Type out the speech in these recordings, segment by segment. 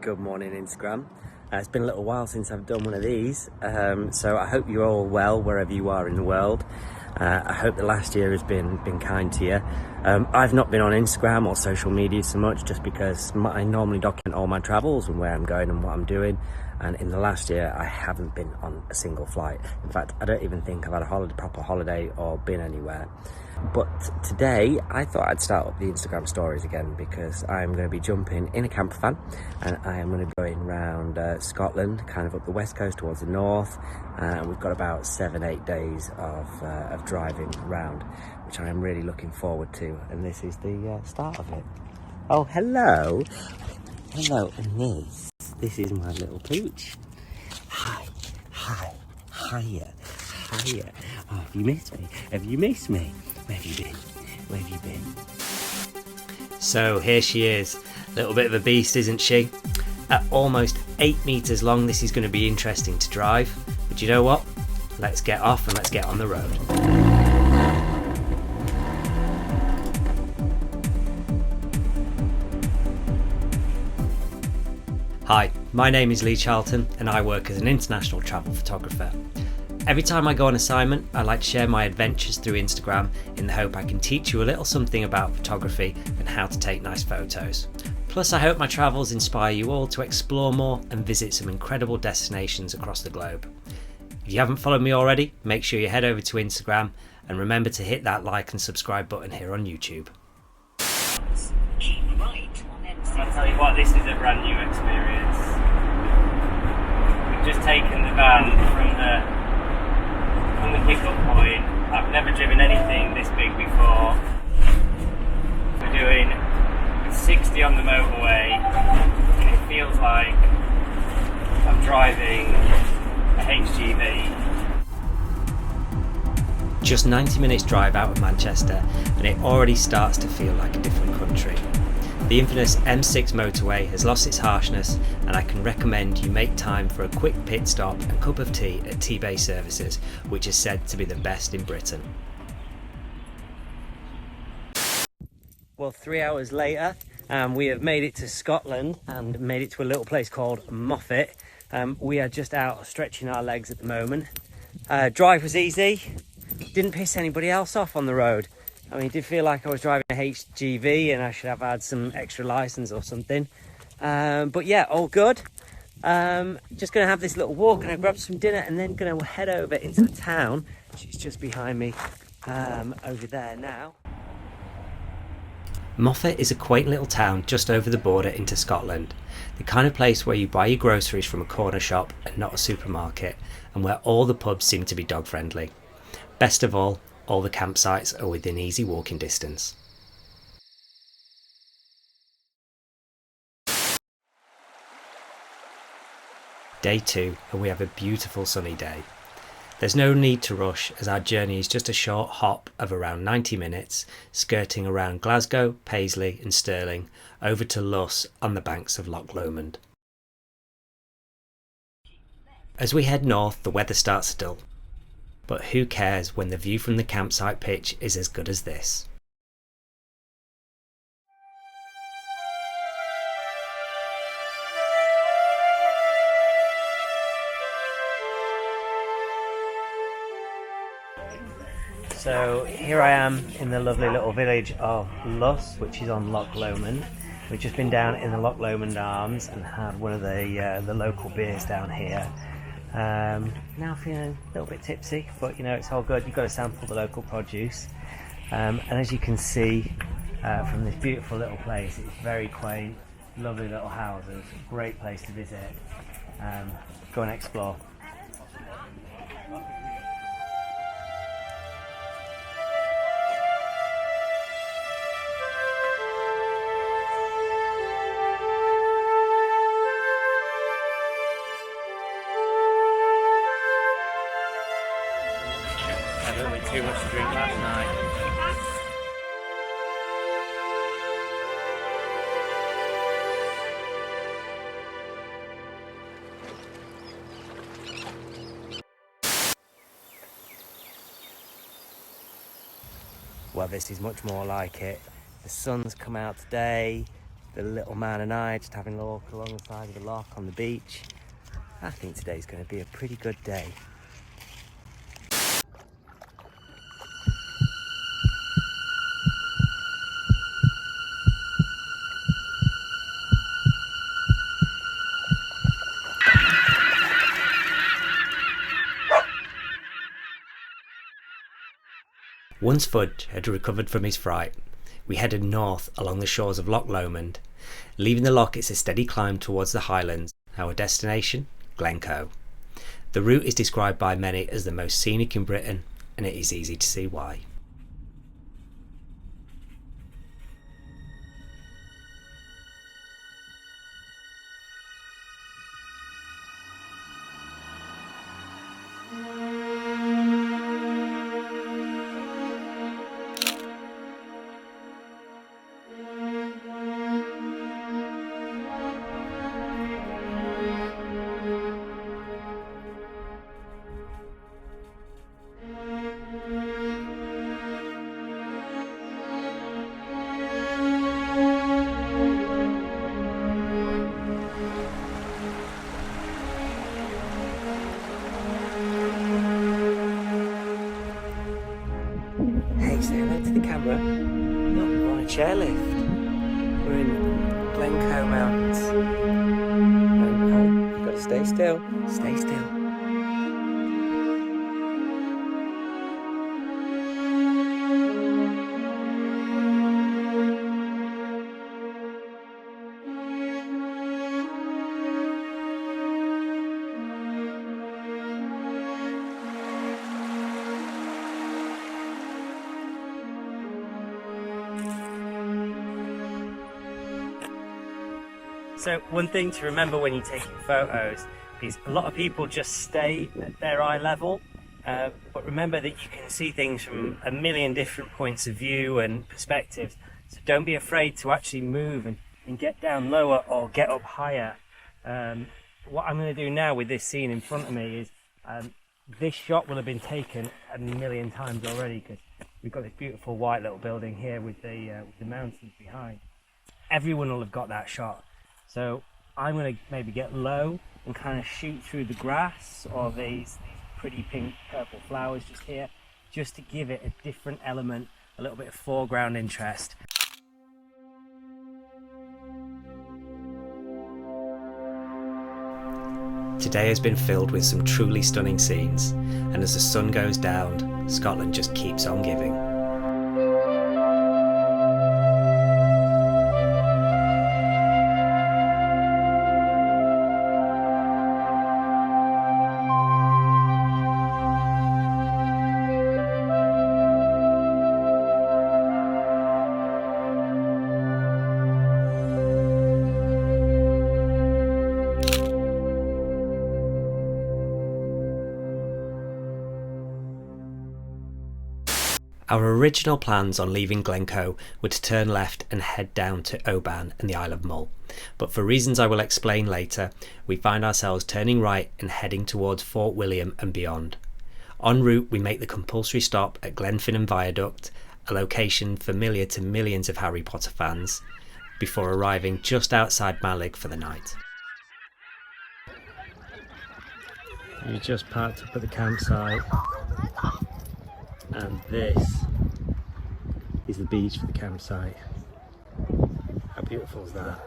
Good morning, Instagram. It's been a little while since I've done one of these, so I hope you're all well wherever you are in the world. I hope the last year has been kind to you. I've not been on Instagram or social media so much just because I normally document all my travels and where I'm going and what I'm doing, and in the last year I haven't been on a single flight. In fact, I don't even think I've had a proper holiday or been anywhere. But today I thought I'd start up the Instagram stories again because I'm going to be jumping in a campervan and I am going to be going around Scotland, kind of up the west coast towards the north, and we've got about 7-8 days of driving around, which I am really looking forward to, and this is the start of it. Oh, hello, and this is my little pooch. Hiya. Oh, have you missed me? Where have you been? So here she is, a little bit of a beast, isn't she? At almost 8 meters long, this is going to be interesting to drive. But you know what? Let's get off and let's get on the road. Hi, my name is Lee Charlton and I work as an international travel photographer. Every time I go on assignment, I like to share my adventures through Instagram in the hope I can teach you a little something about photography and how to take nice photos. Plus, I hope my travels inspire you all to explore more and visit some incredible destinations across the globe. If you haven't followed me already, make sure you head over to Instagram and remember to hit that like and subscribe button here on YouTube. I'll tell you what, this is a brand new experience. We've just taken the van from the pickup point. I've never driven anything this big before. We're doing 60 on the motorway and it feels like I'm driving a HGV. Just 90 minutes drive out of Manchester and it already starts to feel like a different country. The infamous M6 motorway has lost its harshness and I can recommend you make time for a quick pit stop and cup of tea at T-Bay Services, which is said to be the best in Britain. Well, 3 hours later, we have made it to Scotland and made it to a little place called Moffat. We are just out stretching our legs at the moment. Drive was easy, didn't piss anybody else off on the road. I mean, it did feel like I was driving a HGV and I should have had some extra license or something. But yeah, all good. Just going to have this little walk and I grab some dinner and then going to head over into the town, which is just behind me over there now. Moffat is a quaint little town just over the border into Scotland. The kind of place where you buy your groceries from a corner shop and not a supermarket, and where all the pubs seem to be dog friendly. Best of all the campsites are within easy walking distance. Day 2 and we have a beautiful sunny day. There's no need to rush as our journey is just a short hop of around 90 minutes, skirting around Glasgow, Paisley and Stirling over to Lochs on the banks of Loch Lomond. As we head north, the weather starts to dull. But who cares when the view from the campsite pitch is as good as this? So here I am in the lovely little village of Lochs, which is on Loch Lomond. We've just been down in the Loch Lomond Arms and had one of the local beers down here. Now feeling a little bit tipsy, but you know, it's all good. You've got to sample the local produce, and as you can see from this beautiful little place, it's very quaint, lovely little houses, great place to visit. Go and explore. Had a little bit too much to drink last night. Well, this is much more like it. The sun's come out today, the little man and I just having a walk along the side of the loch on the beach. I think today's going to be a pretty good day. Once Fudge had recovered from his fright, we headed north along the shores of Loch Lomond. Leaving the loch, it's a steady climb towards the Highlands, our destination, Glencoe. The route is described by many as the most scenic in Britain, and it is easy to see why. Hey, say hello to the camera. Look, we're on a chairlift. We're in Glencoe Mountains. You've got to stay still. Stay still. So one thing to remember when you're taking photos is a lot of people just stay at their eye level, but remember that you can see things from a million different points of view and perspectives, so don't be afraid to actually move and get down lower or get up higher. What I'm going to do now with this scene in front of me is this shot will have been taken a million times already, because we've got this beautiful white little building here with the mountains behind. Everyone will have got that shot. So I'm going to maybe get low and kind of shoot through the grass or these pretty pink purple flowers just here, just to give it a different element, a little bit of foreground interest. Today has been filled with some truly stunning scenes, and as the sun goes down, Scotland just keeps on giving. Our original plans on leaving Glencoe were to turn left and head down to Oban and the Isle of Mull, but for reasons I will explain later, we find ourselves turning right and heading towards Fort William and beyond. En route, we make the compulsory stop at Glenfinnan Viaduct, a location familiar to millions of Harry Potter fans, before arriving just outside Malig for the night. You just parked up at the campsite. And this is the beach for the campsite. How beautiful is that?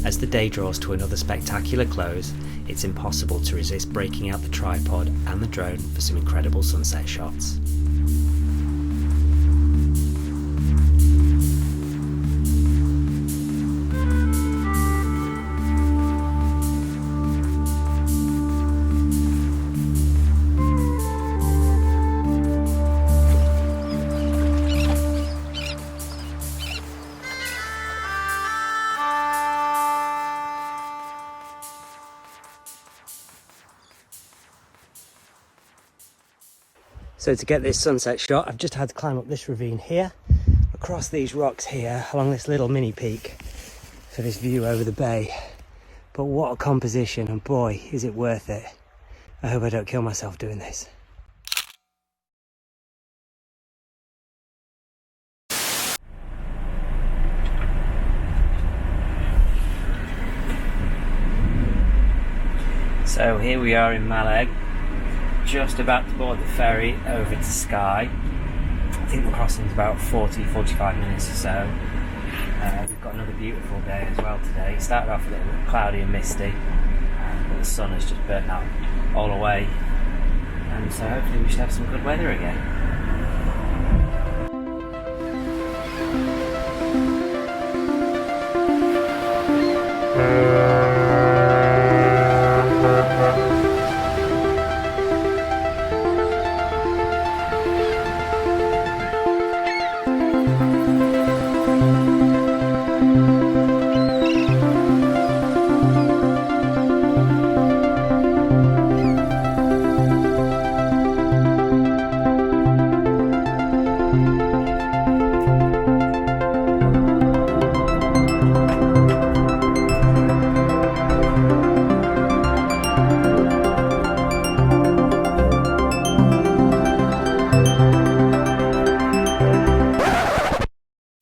As the day draws to another spectacular close, it's impossible to resist breaking out the tripod and the drone for some incredible sunset shots. So to get this sunset shot, I've just had to climb up this ravine here, across these rocks here, along this little mini peak for this view over the bay. But what a composition, and boy, is it worth it. I hope I don't kill myself doing this. So here we are in Mallaig, just about to board the ferry over to Skye. I think the crossing is about 40-45 minutes or so. We've got another beautiful day as well today. It started off a little bit cloudy and misty, but the sun has just burnt that all away, and so hopefully we should have some good weather again.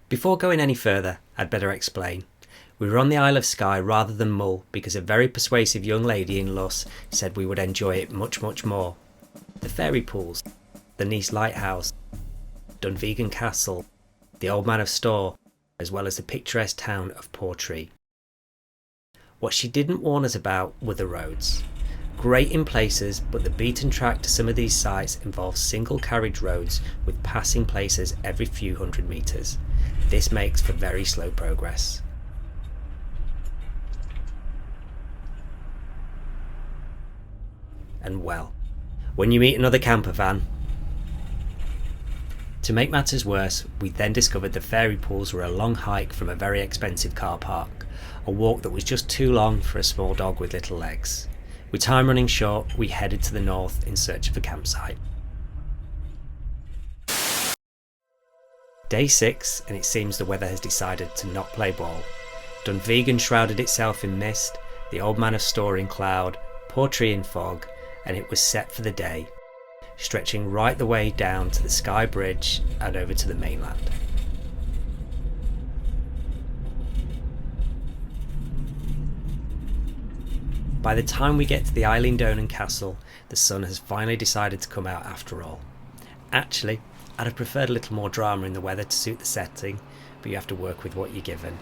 Before going any further, I'd better explain. We were on the Isle of Skye rather than Mull because a very persuasive young lady in Lochs said we would enjoy it much more. The fairy pools, the Nice Lighthouse, Arran Castle, the Old Man of Storr, as well as the picturesque town of Portree. What she didn't warn us about were the roads. Great in places, but the beaten track to some of these sites involves single carriage roads with passing places every few hundred metres. This makes for very slow progress. And well, when you meet another campervan. To make matters worse, we then discovered the fairy pools were a long hike from a very expensive car park, a walk that was just too long for a small dog with little legs. With time running short, we headed to the north in search of a campsite. Day 6, and it seems the weather has decided to not play ball. Dunvegan shrouded itself in mist, the Old Man of Storr in cloud, Portree in fog, and it was set for the day, stretching right the way down to the Skye Bridge and over to the mainland. By the time we get to the Arran Castle, the sun has finally decided to come out after all. Actually, I'd have preferred a little more drama in the weather to suit the setting, but you have to work with what you're given.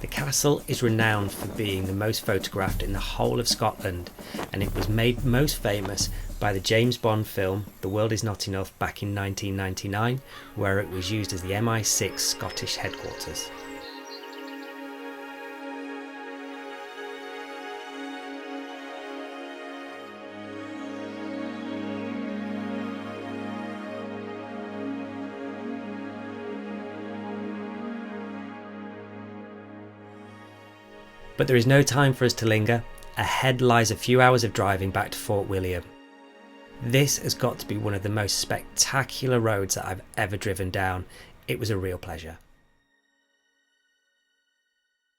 The castle is renowned for being the most photographed in the whole of Scotland, and it was made most famous by the James Bond film The World Is Not Enough back in 1999, where it was used as the MI6 Scottish headquarters. But there is no time for us to linger. Ahead lies a few hours of driving back to Fort William. This has got to be one of the most spectacular roads that I've ever driven down. It was a real pleasure.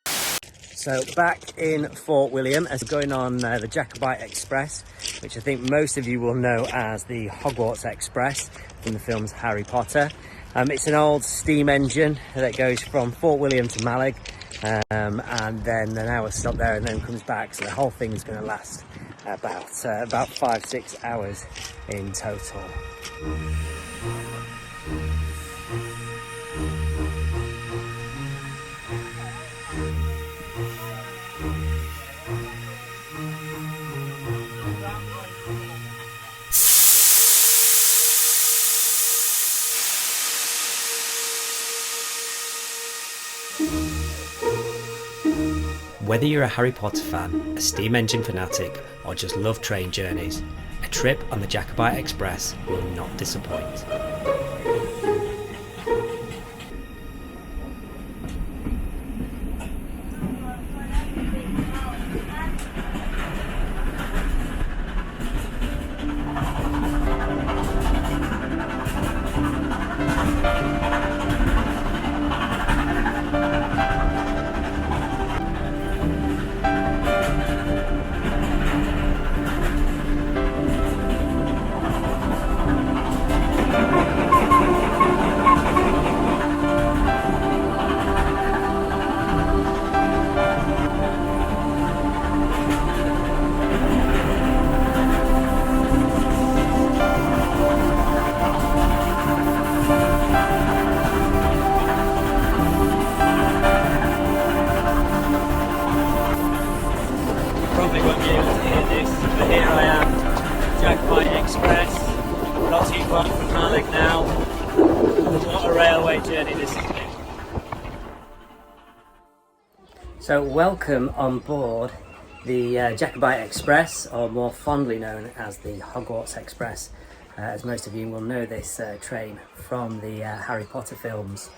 So back in Fort William, as we're going on the Jacobite Express, which I think most of you will know as the Hogwarts Express from the films Harry Potter. It's an old steam engine that goes from Fort William to Mallaig. And then an hour stop there and then comes back, so the whole thing's going to last about 5-6 hours in total. Whether you're a Harry Potter fan, a steam engine fanatic, or just love train journeys, a trip on the Jacobite Express will not disappoint. Probably won't be able to hear this, but here I am, Jacobite Express, not too far from Malig now. What a railway journey this has been. So welcome on board the Jacobite Express, or more fondly known as the Hogwarts Express, as most of you will know this train from the Harry Potter films.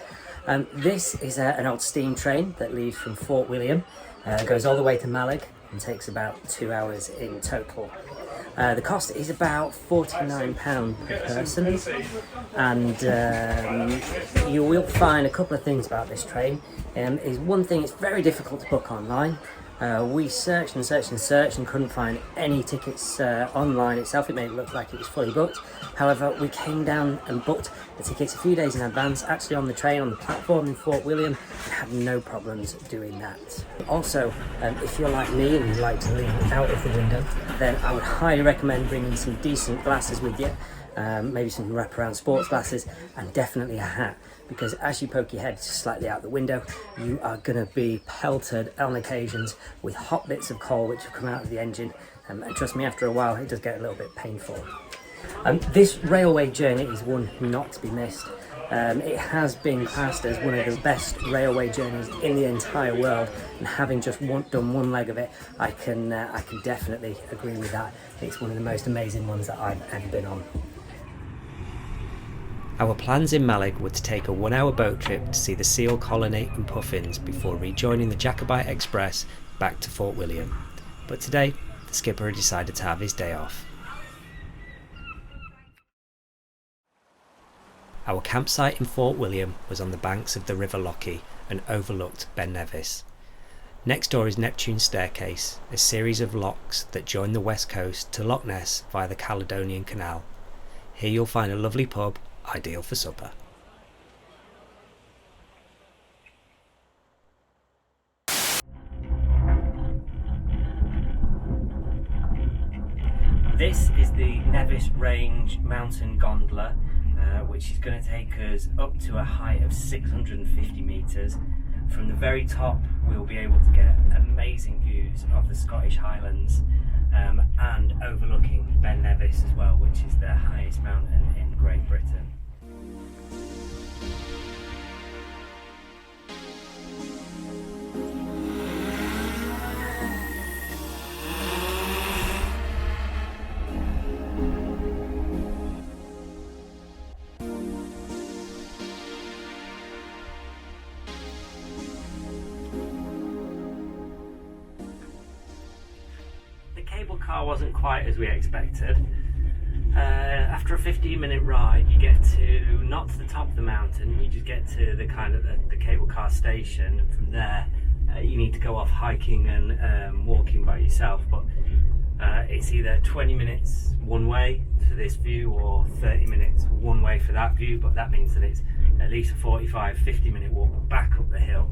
This is an old steam train that leaves from Fort William, goes all the way to Malig, and takes about 2 hours in total. The cost is about £49 per person, and you will find a couple of things about this train. Is one thing, it's very difficult to book online. We searched and searched and searched and couldn't find any tickets online itself. It made it look like it was fully booked. However, we came down and booked the tickets a few days in advance, actually on the train, on the platform in Fort William, and had no problems doing that. Also, if you're like me and you like to lean out of the window, then I would highly recommend bringing some decent glasses with you. Maybe some wraparound sports glasses, and definitely a hat, because as you poke your head slightly out the window, you are going to be pelted on occasions with hot bits of coal which have come out of the engine, and trust me, after a while it does get a little bit painful. This railway journey is one not to be missed. It has been classed as one of the best railway journeys in the entire world, and having just done one leg of it, I can definitely agree with that. It's one of the most amazing ones that I've ever been on. Our plans in Malig were to take a 1 hour boat trip to see the seal colony and puffins before rejoining the Jacobite Express back to Fort William. But today, the skipper had decided to have his day off. Our campsite in Fort William was on the banks of the River Lochs and overlooked Ben Nevis. Next door is Neptune's Staircase, a series of lochs that join the west coast to Loch Ness via the Caledonian Canal. Here you'll find a lovely pub, ideal for supper. This is the Nevis Range mountain gondola, which is going to take us up to a height of 650 metres. From the very top we'll be able to get amazing views of the Scottish Highlands, and overlooking Ben Nevis as well, which is the highest mountain in Great Britain. The cable car wasn't quite as we expected. After a 15-minute ride, you get to not to the top of the mountain, you just get to the kind of the cable car station, and from there you need to go off hiking and walking by yourself. But it's either 20 minutes one way for this view or 30 minutes one way for that view, but that means that it's at least a 45-50 minute walk back up the hill.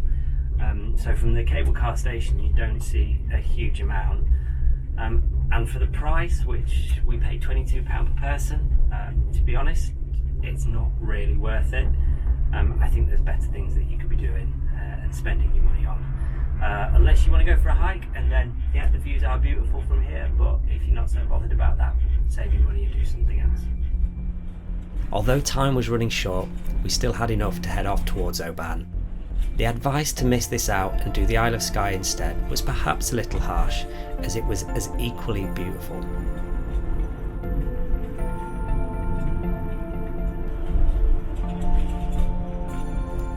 So from the cable car station you don't see a huge amount. And for the price, which we pay £22 per person, to be honest, it's not really worth it. I think there's better things that you could be doing and spending your money on. Unless you want to go for a hike, and then, yeah, the views are beautiful from here, but if you're not so bothered about that, save your money and do something else. Although time was running short, we still had enough to head off towards Oban. The advice to miss this out and do the Isle of Skye instead was perhaps a little harsh, as it was as equally beautiful.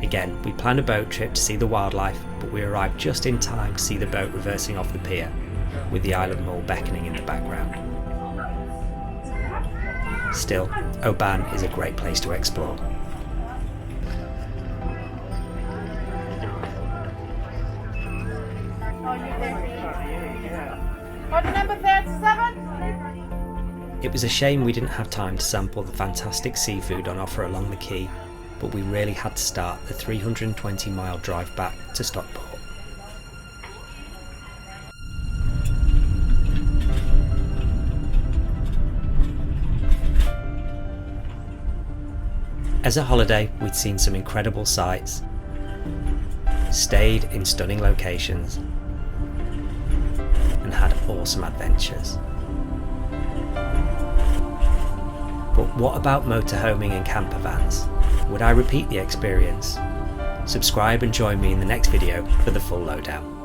Again, we planned a boat trip to see the wildlife, but we arrived just in time to see the boat reversing off the pier, with the Island Mall beckoning in the background. Still, Oban is a great place to explore. Order number 37? It was a shame we didn't have time to sample the fantastic seafood on offer along the quay, but we really had to start the 320-mile drive back to Stockport. As a holiday, we'd seen some incredible sights, stayed in stunning locations, and had awesome adventures. But what about motorhoming and campervans? Would I repeat the experience? Subscribe and join me in the next video for the full lowdown.